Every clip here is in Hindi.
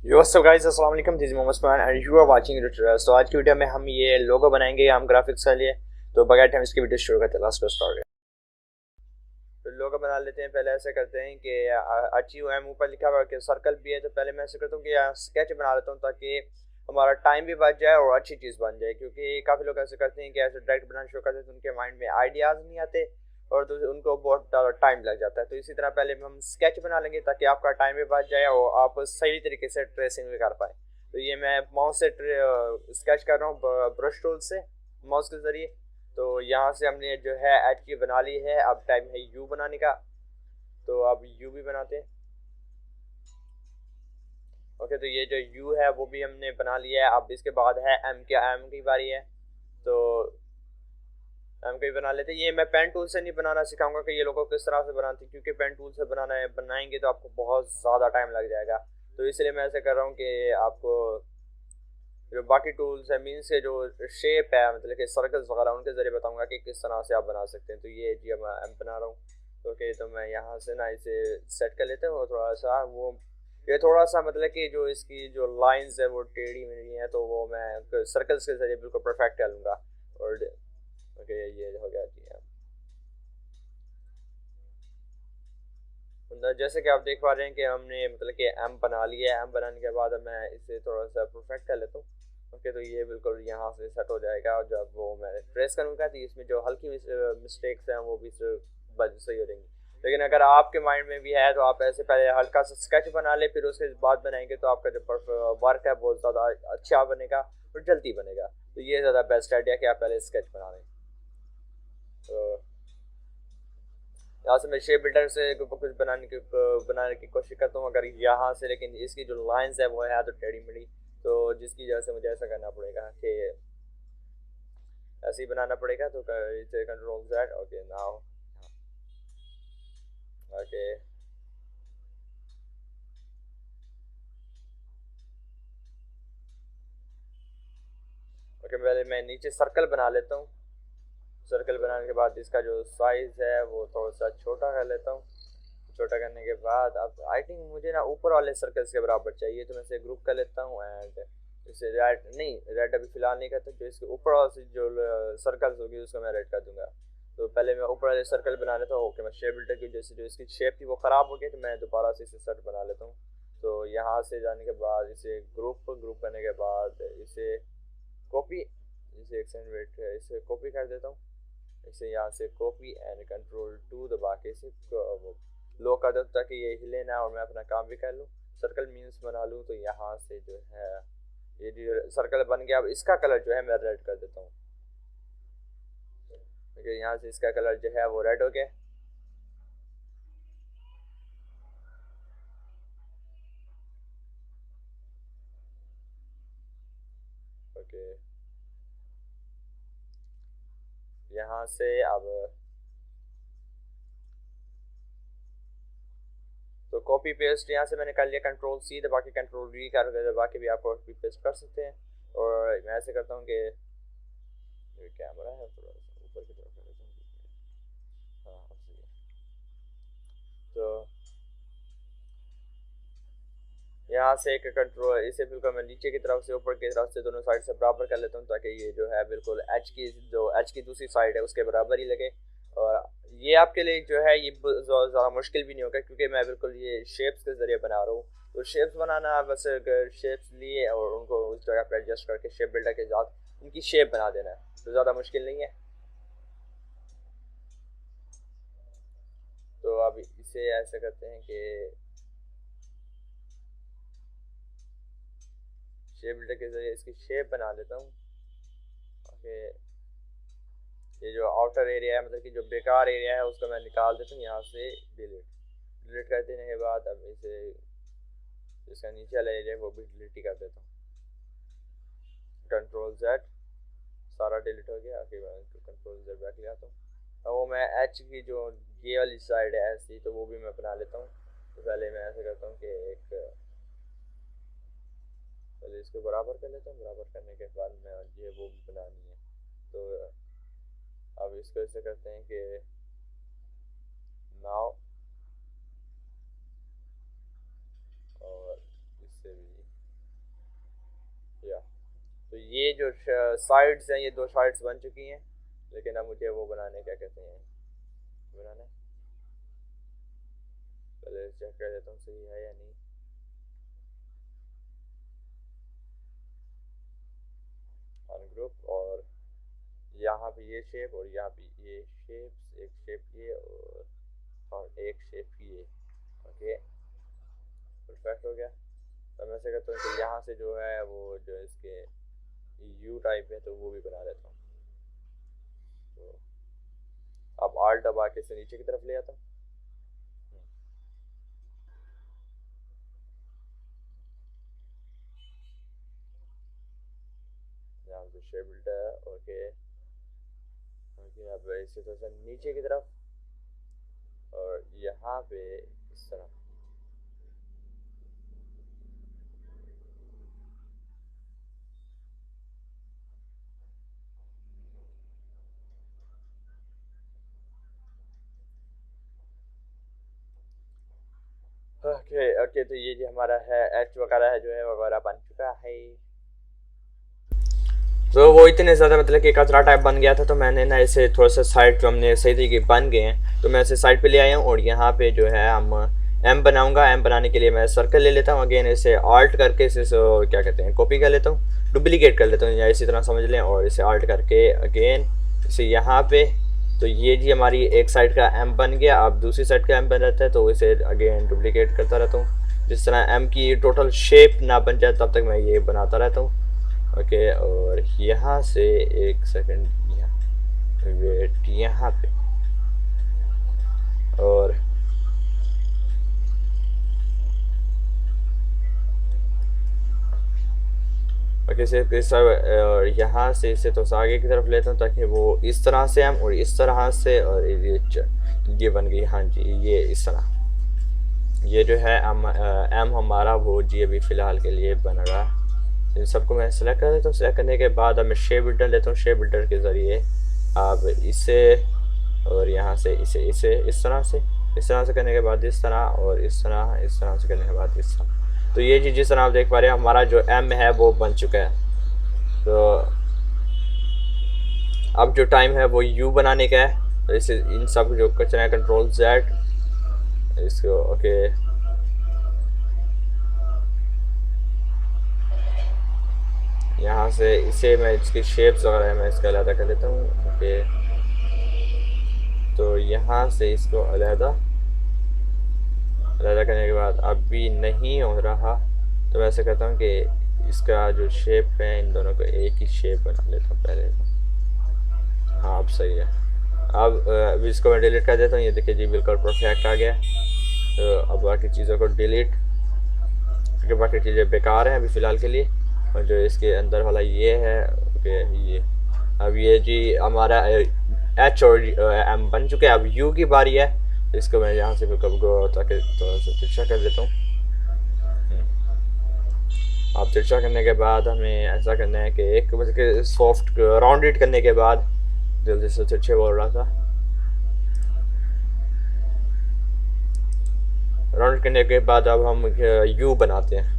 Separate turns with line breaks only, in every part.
यो सब गाइस, अस्सलाम वालेकुम। This is Mohammad Usman and you are watching tutorials. तो आज की वीडियो में हम ये लोगो बनाएंगे हम ग्राफिक्स के लिए। तो बगैर टाइम इसकी वीडियो शुरू करते हैं। Last start. तो लोगो बना लेते हैं। पहले ऐसे करते हैं कि अचीव एम ऊपर लिखा हुआ है कि सर्कल भी है। तो पहले मैं ऐसे करता हूँ कि यहाँ स्केच बना लेता हूँ ताकि हमारा टाइम भी बच जाए और अच्छी चीज़ बन जाए, क्योंकि काफ़ी लोग ऐसे करते हैं कि ऐसे डायरेक्ट बनाना शुरू करते हैं तो उनके माइंड में आइडियाज़ नहीं आते और तो उनको बहुत ज़्यादा टाइम लग जाता है। तो इसी तरह पहले हम स्केच बना लेंगे ताकि आपका टाइम भी बच जाए और आप सही तरीके से ट्रेसिंग भी कर पाए। तो ये मैं माउस से स्केच कर रहा हूँ, ब्रश टूल से, माउस के ज़रिए। तो यहाँ से हमने जो है एच की बना ली है। अब टाइम है यू बनाने का। तो अब यू भी बनाते हैं। ओके, तो ये जो यू है वो भी हमने बना लिया है। अब इसके बाद है एम की बारी है। तो एम की बना लेते हैं। ये मैं पेन टूल से नहीं बनाना सिखाऊंगा कि ये लोगों को किस तरह से बनाते हैं, क्योंकि पेन टूल से बनाएंगे तो आपको बहुत ज़्यादा टाइम लग जाएगा। तो इसलिए मैं ऐसे कर रहा हूँ कि आपको जो बाकी टूल्स है, मीन्स के जो शेप है, मतलब कि सर्कल्स वगैरह, उनके ज़रिए बताऊंगा कि किस तरह से आप बना सकते हैं। तो ये जी मैं एम बना रहा हूँ। ओके, तो मैं यहाँ से ना इसे सेट कर लेते हैं और थोड़ा सा वो, ये थोड़ा सा मतलब कि जो इसकी जो लाइंस है वो टेढ़ी मेढ़ी हैं, तो वो मैं सर्कल्स के ज़रिए बिल्कुल परफेक्ट कर लूँगा। और ओके, ये हो गया जी। मतलब जैसे कि आप देख पा रहे हैं कि हमने मतलब कि एम बना लिया है। एम बनाने के बाद अब मैं इसे थोड़ा सा परफेक्ट कर लेता हूँ। ओके, तो ये बिल्कुल यहाँ से सेट हो जाएगा और जब वो मैं ट्रेस करूँगा तो इसमें जो हल्की मिस्टेक्स हैं वो भी सही हो जाएंगी। लेकिन अगर आपके माइंड में भी है तो आप ऐसे पहले हल्का सा स्केच बना ले, फिर उसके बाद बनाएंगे तो आपका जो वर्क है बहुत ज़्यादा अच्छा बनेगा और जल्दी बनेगा। तो ये ज़्यादा बेस्ट आइडिया कि आप पहले स्केच बना लें। तो यहाँ से मैं शेप बिल्डर से कुछ बनाने की कोशिश करता हूँ अगर यहाँ से, लेकिन इसकी जो लाइंस है वो है तो टेढ़ी मेढ़ी। तो जिसकी वजह से मुझे ऐसा करना पड़ेगा कि ऐसे ही बनाना पड़ेगा। तो इसे control Z. Okay now. Okay okay, पहले मैं नीचे सर्कल बना लेता हूँ। सर्कल बनाने के बाद इसका जो साइज है वो थोड़ा सा छोटा कर लेता हूँ। छोटा करने के बाद अब आई थिंक मुझे ना ऊपर वाले सर्कल्स के बराबर चाहिए, तो मैं इसे ग्रुप कर लेता हूँ। एंड इसे रेड नहीं, रेड अभी फिलहाल नहीं करता। जो इसके ऊपर वाले जो सर्कल्स होगी उसको मैं रेड कर दूंगा। तो पहले मैं ऊपर वाले सर्कल बना लेता हूँ। ओके, मैं शेप बिल्डर की जैसे जो इसकी शेप थी वो ख़राब हो गई, तो मैं दोबारा से इसे सेट बना लेता हूँ। तो यहाँ से जाने के बाद इसे ग्रुप करने के बाद इसे कॉपी, इसे एक्सटेंड इसे कॉपी कर देता हूँ। इसे यहाँ से कॉपी एंड कंट्रोल टू दबा के इसे वो लो कर दो ताकि ये हिले ना और मैं अपना काम भी कर लूँ। सर्कल मीन्स बना लूँ। तो यहाँ से जो है ये जो सर्कल बन गया, अब इसका कलर जो है मैं रेड कर देता हूँ। क्योंकि यहाँ से इसका कलर जो है वो रेड हो गया। ओके, यहाँ से अब तो कॉपी पेस्ट यहाँ से मैंने कर लिया। कंट्रोल सी दबा के कंट्रोल वी कर दबा के भी आप कॉपी पेस्ट कर सकते हैं। और मैं ऐसे करता हूँ कि कैमरा है थोड़ा सा ऊपर की तरफ कर देता हूँ। हाँ, अब सही है। तो यहाँ से एक कंट्रोल इसे बिल्कुल मैं नीचे की तरफ से ऊपर की तरफ से दोनों साइड से बराबर कर लेता हूँ ताकि ये जो है बिल्कुल एच की दूसरी साइड है उसके बराबर ही लगे। और ये आपके लिए जो है ये ज़्यादा मुश्किल भी नहीं होगा, क्योंकि मैं बिल्कुल ये शेप्स के ज़रिए बना रहा हूँ। तो शेप्स बनाना बस शेप्स लिए और उनको उस जगह पर एडजस्ट करके शेप बिल्डर के साथ उनकी शेप बना देना है, तो ज़्यादा मुश्किल नहीं है। तो अब इसे ऐसे करते हैं कि शेप बिल्डर के ज़रिए इसकी शेप बना लेता हूँ। ओके, ये जो आउटर एरिया है, मतलब कि जो बेकार एरिया है उसको मैं निकाल देता हूँ यहाँ से। डिलीट डिलीट कर देने के बाद अब इसे इसका नीचे वाला एरिया है वो भी डिलीट ही कर देता हूँ। कंट्रोल जेड, सारा डिलीट हो गया। ओके, मैं कंट्रोल जेड बैक ले आता हूँ। अब वो मैं एच की जो ये वाली साइड है ऐसी, तो वो भी मैं बना लेता हूँ। तो पहले मैं ऐसे करता हूँ कि एक पहले इसको बराबर कर लेता हूँ। बराबर करने के बाद मैं ये वो भी बनानी है। तो अब इसको ऐसे करते हैं कि नाव, और इससे भी ये जो साइड्स हैं, ये दो साइड्स बन चुकी हैं, लेकिन अब मुझे वो बनाने, क्या कहते हैं, बनाना है। पहले चेक कर देता हूँ सही है या नहीं। अनग्रुप, और यहाँ पे ये शेप और यहाँ पे ये शेप, एक शेप ये और एक शेप ये। ओके, परफेक्ट हो गया। तो मैं ऐसे करता हूँ कि यहाँ से जो है वो जो इसके यू टाइप है तो वो भी बना लेता हूँ। तो अब आल्ट दबा के इसे नीचे की तरफ ले आता हूँ। यहाँ पे शेप बिल्डर है। ओके ओके, अब इसे थोड़ा सा नीचे की तरफ, और यहाँ पे इस तरह। ओके ओके, तो ये जो हमारा है एच वगैरह है जो है वगैरह बन चुका है। तो वो इतने ज़्यादा मतलब कि कचरा टाइप बन गया था, तो मैंने ना इसे थोड़ा सा साइड जो हमने सही तरीके बन गए हैं तो मैं इसे साइड पे ले आया हूँ। और यहाँ पे जो है हम एम बनाऊंगा। एम बनाने के लिए मैं सर्कल ले लेता हूँ, अगेन इसे आल्ट करके इसे क्या कहते हैं, कॉपी कर लेता हूँ, डुप्लीकेट कर लेता हूँ या इसी तरह समझ लें। और इसे आल्ट करके अगेन इसे यहाँ पे, तो ये जी हमारी एक साइड का एम बन गया। अब दूसरी साइड का एम बन रहता है तो इसे अगेन डुप्लीकेट करता रहता हूँ, जिस तरह एम की टोटल शेप ना बन जाए तब तक मैं ये बनाता रहता हूँ। ओके, और यहाँ से एक सेकंड, यहाँ वेट, यहाँ पे, और ओके से और यहाँ से इसे तो आगे की तरफ लेता हूँ ताकि वो इस तरह से हम, और इस तरह से, और ये बन गई। हाँ जी, ये इस तरह ये जो है एम हमारा वो जी अभी फ़िलहाल के लिए बन रहा है। इन सबको मैं सेलेक्ट कर देता हूँ। सेलेक्ट करने के बाद अब मैं शेप बिल्डर लेता हूँ। शेप बिल्डर के ज़रिए अब इसे, और यहाँ से इसे इस तरह से करने के बाद इस तरह, और इस तरह से करने के बाद इस तरह। तो ये चीज़ जिस तरह आप देख पा रहे हैं हमारा जो एम है वो बन चुका है। तो अब जो टाइम है वो यू बनाने का है। तो इसे इन सब जो कचरा है कंट्रोल जेड इसको, ओके यहाँ से इसे मैं इसकी शेप्स वगैरह मैं इसका अलहदा कर लेता हूँ। ओके, तो यहाँ से इसको अलहदा करने के बाद अब भी नहीं हो रहा, तो मैं ऐसे करता हूँ कि इसका जो शेप है इन दोनों को एक ही शेप बना लेता हूँ पहले। हाँ, अब सही है। अब इसको मैं डिलीट कर देता हूँ। ये देखिए जी, बिल्कुल परफेक्ट आ गया। तो अब बाकी चीज़ों को डिलीट, क्योंकि बाकी चीज़ें बेकार हैं अभी फ़िलहाल के लिए। और जो इसके अंदर वाला ये है, ओके ये अब ये जी हमारा एच और एम बन चुके हैं। अब यू की बारी है। इसको मैं यहाँ से बिल्कुल ताकि थोड़ा सा तिरछा कर देता हूँ। अब तिरछा करने के बाद हमें ऐसा करना है कि एक मतलब सॉफ्ट राउंडेड करने के बाद, जल्दी से तिरछे बोल रहा था, राउंड करने के बाद अब हम यू बनाते हैं।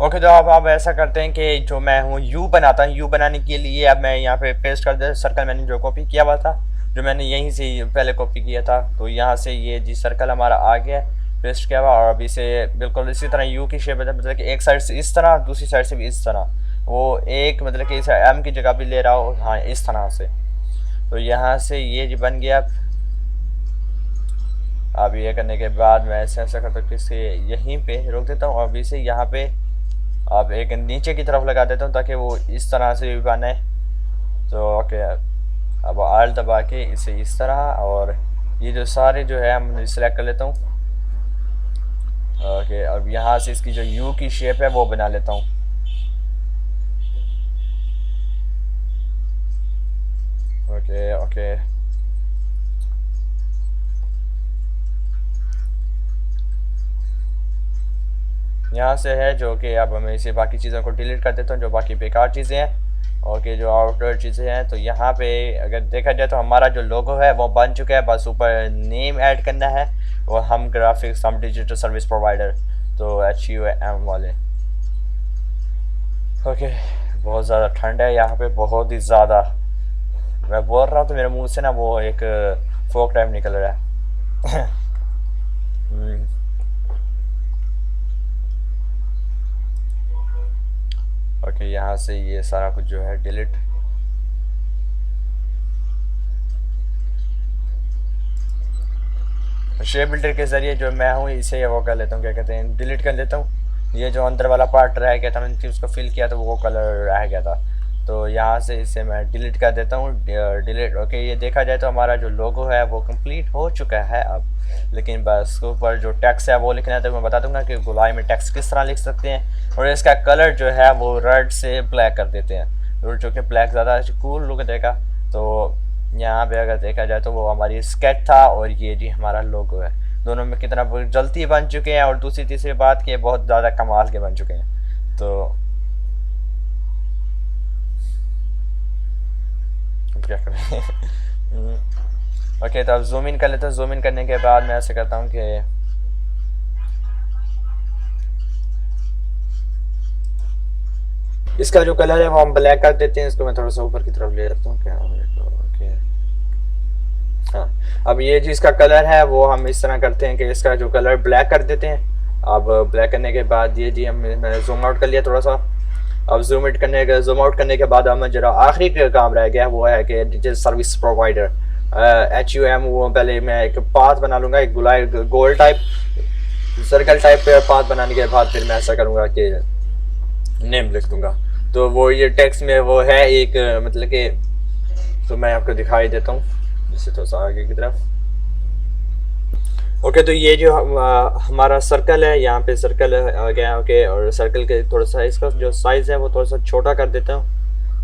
ओके, तो अब ऐसा करते हैं कि जो मैं हूँ यू बनाता हूँ। यू बनाने के लिए अब मैं यहाँ पे पेस्ट कर दे सर्कल मैंने जो कॉपी किया हुआ था, जो मैंने यहीं से पहले कॉपी किया था। तो यहाँ से ये जी सर्कल हमारा आ गया पेस्ट किया हुआ। और अब इसे बिल्कुल इसी तरह यू की शेप मतलब कि एक साइड से इस तरह, दूसरी साइड से भी इस तरह, वो एक मतलब कि इस एम की जगह भी ले रहा हो, हाँ इस तरह से। तो यहाँ से ये जी बन गया। अब ये करने के बाद मैं ऐसा करता हूँ कि इसे यहीं पे रोक देता हूँ। अब इसे यहाँ पे अब एक नीचे की तरफ लगा देता हूँ ताकि वो इस तरह से भी बने। तो ओके, अब आल दबा के इसे इस तरह, और ये जो सारे जो है हम सिलेक्ट कर लेता हूँ। ओके, अब यहाँ से इसकी जो यू की शेप है वो बना लेता हूँ। ओके ओके, यहाँ से है जो कि अब मैं इसे बाकी चीज़ों को डिलीट कर देता हूँ, जो बाकी बेकार चीज़ें हैं। ओके, जो आउटर चीज़ें हैं, तो यहाँ पे अगर देखा जाए तो हमारा जो लोगो है वो बन चुका है। बस ऊपर नेम ऐड करना है, और हम ग्राफिक्स, हम डिजिटल सर्विस प्रोवाइडर, तो HUM वाले। ओके, बहुत ज़्यादा ठंड है यहाँ पे, बहुत ही ज़्यादा। मैं बोल रहा हूँ तो मेरे मुंह से ना वो एक फोक टाइप निकल रहा है। हम्म, ओके, यहाँ से ये सारा कुछ जो है डिलीट। शेप बिल्डर के ज़रिए जो मैं हूँ इसे वो कर लेता हूँ, क्या कहते हैं, डिलीट कर लेता हूँ। ये जो अंदर वाला पार्ट रह गया था, मैंने उसको फिल किया तो वो कलर रह गया था, तो यहाँ से इसे मैं डिलीट कर देता हूँ। डिलीट। ओके, ये देखा जाए तो हमारा जो लोगो है वो कंप्लीट हो चुका है अब। लेकिन बस उसके ऊपर जो टेक्स्ट है वो लिखना है, तो मैं बता दूंगा कि गोलाई में टेक्स्ट किस तरह लिख सकते हैं। और इसका कलर जो है वो रेड से ब्लैक कर देते हैं, और जो कि ब्लैक ज़्यादा कूल लुक देगा। तो यहाँ पे अगर देखा जाए तो वो हमारी स्केच था, और ये जी हमारा लोगो है। दोनों में कितना जल्दी बन चुके हैं, और दूसरी तीसरी बात कि बहुत ज़्यादा कमाल के बन चुके हैं। तो क्या करें। ओके, तो अब जूम इन कर लेते हैं। जूम इन करने के बाद मैं ऐसे करता हूँ कि इसका जो कलर है वो हम ब्लैक कर देते हैं। इसको मैं थोड़ा सा ऊपर की तरफ ले जाता हूँ, क्या ओके। हाँ, अब ये जिसका कलर है वो हम इस तरह करते हैं कि इसका जो कलर ब्लैक कर देते हैं। अब ब्लैक करने के बाद ये जी मैंने जूम आउट कर लिया थोड़ा सा। अब जूम आउट करने के बाद हमें जरा आखिरी काम रह गया वो है कि डिजिटल सर्विस प्रोवाइडर, HUM। वो पहले मैं एक पाथ बना लूँगा, एक गुलाई गोल टाइप सर्कल टाइप पे पाथ बनाने के बाद फिर मैं ऐसा करूँगा कि नेम लिख दूँगा। तो वो ये टेक्स्ट में वो है एक, मतलब कि, तो मैं आपको दिखाई देता हूँ जैसे थोड़ा सा आगे की तरफ। ओके, तो ये जो हमारा सर्कल है, यहाँ पे सर्कल आ गया। ओके, और सर्कल के थोड़ा सा इसका जो साइज़ है वो थोड़ा सा छोटा कर देता हूँ।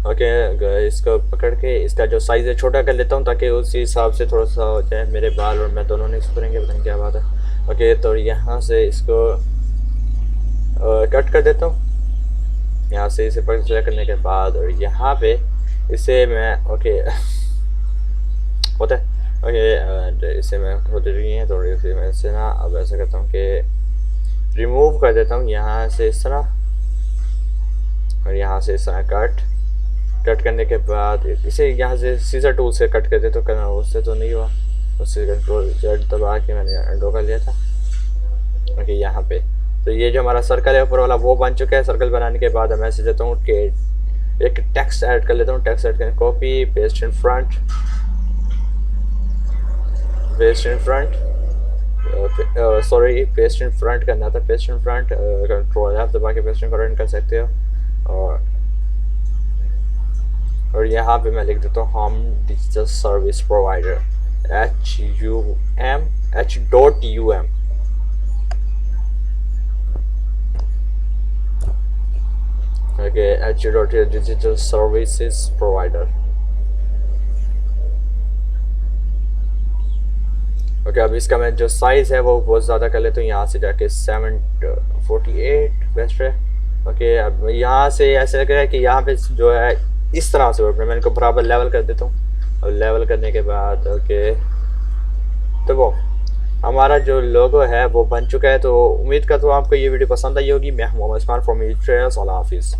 ओके, इसको पकड़ के इसका जो साइज़ है छोटा कर लेता हूँ, ताकि उसी हिसाब से थोड़ा सा हो जाए। मेरे बाल और मैं दोनों नहीं सुधरेंगे, पता नहीं क्या बात है। ओके, तो यहाँ से इसको कट कर देता हूँ। यहाँ से इसे पकड़ करने के बाद, और यहाँ पे इसे मैं ओके होता है। ओके, इसे मैं होते रही है थोड़ी सी, मैं इसे ना अब ऐसा करता हूँ कि रिमूव कर देता हूँ यहाँ से इस तरह, और यहाँ से इस तरह कट करने के बाद इसे यहाँ से सीजर टूल से कट कर दे। तो करना उससे तो नहीं हुआ, उससे कंट्रोल Z दबा के मैंने अंडो कर लिया था। ओके, यहाँ पे तो ये जो हमारा सर्कल है ऊपर वाला वो बन चुका है। सर्कल बनाने के बाद मैं ऐसे देता हूँ कि एक टेक्स्ट ऐड कर लेता हूँ। टेक्स्ट ऐड करें, copy paste in front, paste in front, sorry paste in front करना था, paste in front, control F दबा के पेस्ट इन फ्रंट कर सकते हो। और यहाँ पे मैं लिख देता हूँ home digital service provider, H.UM। Okay, H.डिजिटल सर्विसेज प्रोवाइडर। ओके, अब इसका मैं जो साइज़ है वो बहुत ज़्यादा कर लेता हूँ। यहाँ से जाके 748 बेस्ट है। ओके, अब यहाँ से ऐसा लग रहा है कि यहाँ पे जो है इस तरह से मैं इनको बराबर लेवल कर देता हूँ। और लेवल करने के बाद ओके, तो वो हमारा जो लोगो है वो बन चुका है। तो उम्मीद करता हूँ आपको ये वीडियो पसंद आई होगी। मैं मोहम्मद उस्मान फ्रॉम ट्रेल्स। अल्लाह हाफिज़।